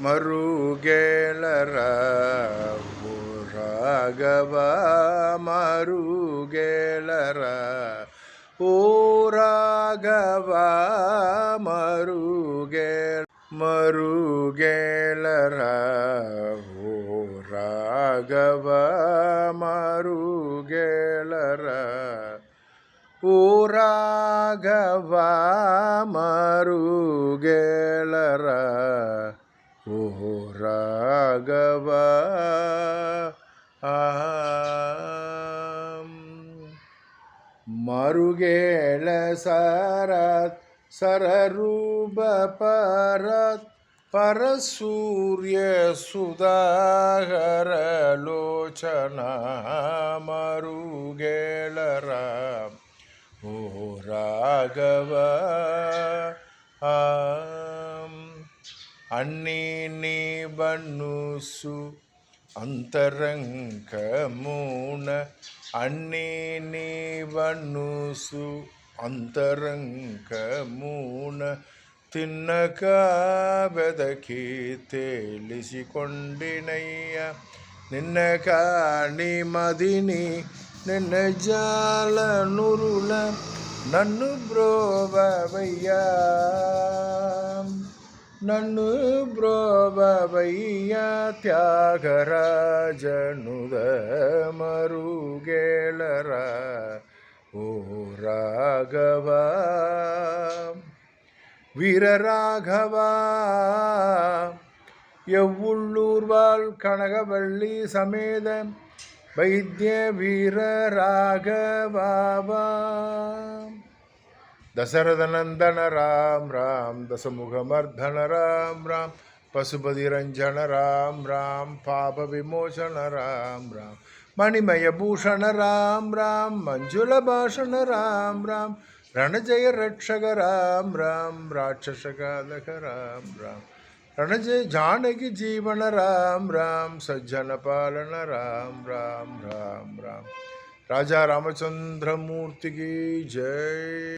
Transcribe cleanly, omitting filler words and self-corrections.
ಮರುಗೇಳರ ಓ ರಾಘವ ಮರುಗೇಳರ ಓ ರಾಘವ ಮರುಗೇಳರ ಓ ರಾಘವ ಮರುಗೇಳರ ಓ ರಾಘವ ಮರುಗೇಳರ ಓ ರಾಘವ ಮರುಗೇಳ ಸರರೂಪ ಪರಸೂರ್ಯ ಸುಧಾಕರ ಲೋಚನ ಮರುಗೇಳರ ಓ ರಾಘವ ಅನ್ನಿ ಬನ್ನುಸು ಅಂತರಂಗಮೂನ ಅನ್ನಿ ಬನ್ನುಸು ಅಂತರಂಗಮೂನ ತಿನ್ನಕ ಬೆದಕಿ ತೇಲಿಸಿಕೊಂಡಿನಯ್ಯ ನಿನ್ನ ಕಾಣಿ ಮದಿನಿ ನಿನ್ನ ಜಾಲ ನುರುಳ ನನ್ನು ಬ್ರೋಬಯ್ಯ ನನ್ನು ಬ್ರೋಬಯ್ಯ ತ್ಯಾಗರಾಜನುದ ಮರುಗೇಳರ ಓ ರಾಘವ வீரராகவ எவ்வுள்ளூர்வாள் கனகவள்ளி சமேத வைத்திய வீரராகவாவா தசரதநந்தன ராம் ராம் தசமுகமர்தன ராம் ராம் பசுபதி ரஞ்சன ராம் ராம் பாப விமோசன ராம் ராம் மணிமய பூஷண ராம் ராம் மஞ்சுள பாஷண ராம் ராம் रणजय रक्षक राम राम राक्षस घातक राम राम रणजय जानकी जीवन राम राम सज्जन पालन राम राम राम राम राजा रामचंद्र मूर्ति की जय।